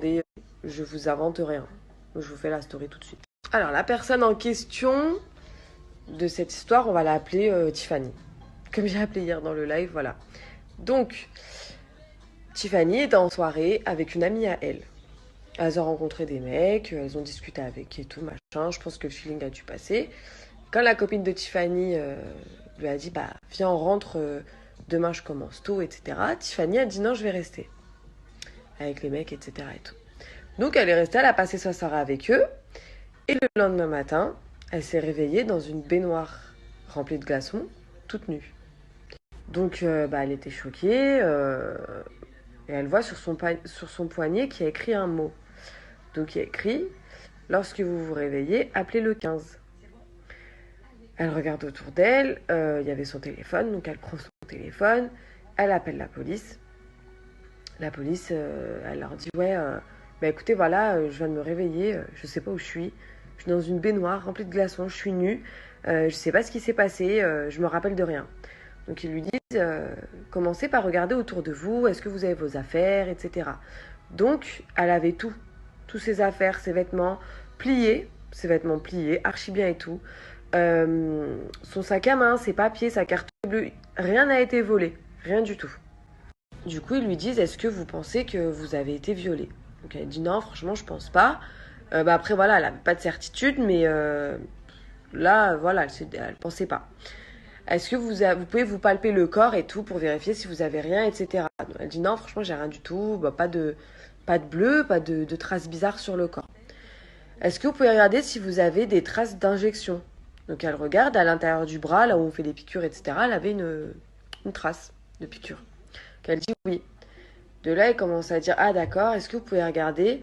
attendez, je vous invente rien. Je vous fais la story tout de suite. Alors, la personne en question de cette histoire, on va l'appeler Tiffany. Comme j'ai appelé hier dans le live, voilà. Donc, Tiffany était en soirée avec une amie à elle. Elles ont rencontré des mecs, elles ont discuté avec et tout, machin. Je pense que le feeling a dû passer. Quand la copine de Tiffany lui a dit, bah, viens, on rentre, demain je commence tôt, etc. Tiffany a dit, non, je vais rester. Avec les mecs, etc. et tout. Donc, elle est restée, elle a passé sa soirée avec eux. Et le lendemain matin, elle s'est réveillée dans une baignoire remplie de glaçons, toute nue. Donc, elle était choquée. Et elle voit sur son poignet qu'il y a écrit un mot. Donc, il y a écrit, lorsque vous vous réveillez, appelez le 15. Elle regarde autour d'elle, il y avait son téléphone, donc elle prend son téléphone, elle appelle la police. La police, elle leur dit, ouais, bah écoutez, voilà, je viens de me réveiller, je sais pas où je suis dans une baignoire remplie de glaçons, je suis nue, je sais pas ce qui s'est passé, je me rappelle de rien. Donc ils lui disent, commencez par regarder autour de vous, est-ce que vous avez vos affaires, etc. Donc elle avait tout, tous ses affaires, ses vêtements pliés, archi bien et tout. Son sac à main, ses papiers, sa carte bleue, rien n'a été volé, rien du tout. Du coup, ils lui disent, est-ce que vous pensez que vous avez été violée? Donc elle dit non, franchement, je pense pas. Après, voilà, elle n'avait pas de certitude, mais là, voilà, elle pensait pas. Est-ce que vous pouvez vous palper le corps et tout pour vérifier si vous avez rien, etc. Donc, elle dit non, franchement, j'ai rien du tout, pas de bleu, pas de traces bizarres sur le corps. Est-ce que vous pouvez regarder si vous avez des traces d'injection? Donc elle regarde à l'intérieur du bras, là où on fait les piqûres, etc. Elle avait une trace de piqûre. Donc elle dit oui. De là, elle commence à dire, ah d'accord, est-ce que vous pouvez regarder,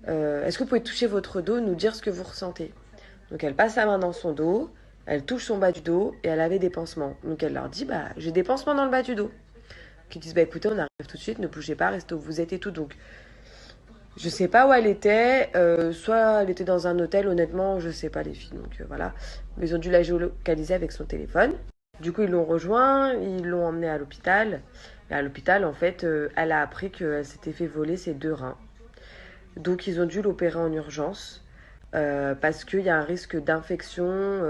est-ce que vous pouvez toucher votre dos, nous dire ce que vous ressentez? Donc elle passe la main dans son dos, elle touche son bas du dos et elle avait des pansements. Donc elle leur dit, bah j'ai des pansements dans le bas du dos. Qui disent, bah écoutez, on arrive tout de suite, ne bougez pas, restez où vous êtes et tout. Donc je sais pas où elle était, soit elle était dans un hôtel, honnêtement, je sais pas les filles. Donc voilà, mais ils ont dû la géolocaliser avec son téléphone. Du coup, ils l'ont rejoint, ils l'ont emmenée à l'hôpital. Et à l'hôpital, en fait, elle a appris qu'elle s'était fait voler ses 2 reins. Donc, ils ont dû l'opérer en urgence parce qu'il y a un risque d'infection,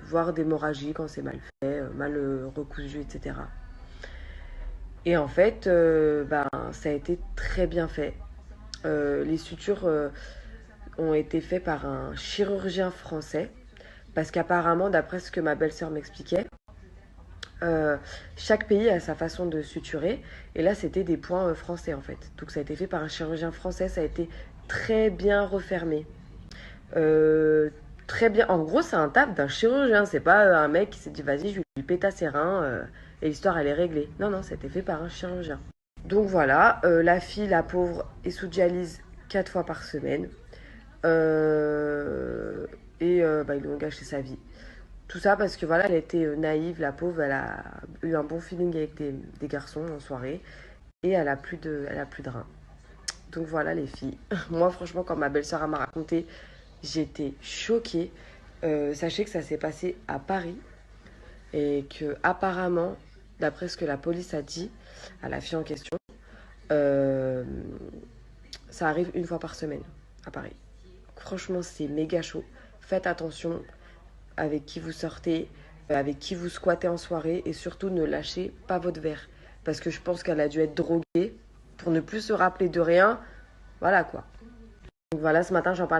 voire d'hémorragie quand c'est mal fait, mal recousu, etc. Et en fait, ça a été très bien fait. Les sutures ont été faites par un chirurgien français parce qu'apparemment, d'après ce que ma belle-sœur m'expliquait, chaque pays a sa façon de suturer. Et là, c'était des points français en fait. Donc ça a été fait par un chirurgien français. Ça a été très bien refermé. Très bien. En gros, c'est un taf d'un chirurgien. C'est pas un mec qui s'est dit vas-y, je lui pète à ses reins et l'histoire elle est réglée. Non, non, ça a été fait par un chirurgien. Donc voilà, la fille, la pauvre, est sous dialyse 4 fois par semaine. Ils lui ont gâché sa vie. Tout ça parce que voilà, elle était naïve, la pauvre, elle a eu un bon feeling avec des garçons en soirée et elle a plus de reins. Donc voilà les filles. Moi franchement quand ma belle-sœur m'a raconté, j'étais choquée. Sachez que ça s'est passé à Paris et que apparemment, d'après ce que la police a dit à la fille en question, euh, ça arrive une fois par semaine à Paris. Franchement c'est méga chaud. Faites attention avec qui vous sortez, avec qui vous squattez en soirée et surtout ne lâchez pas votre verre. Parce que je pense qu'elle a dû être droguée pour ne plus se rappeler de rien. Voilà quoi. Donc voilà, ce matin j'en parle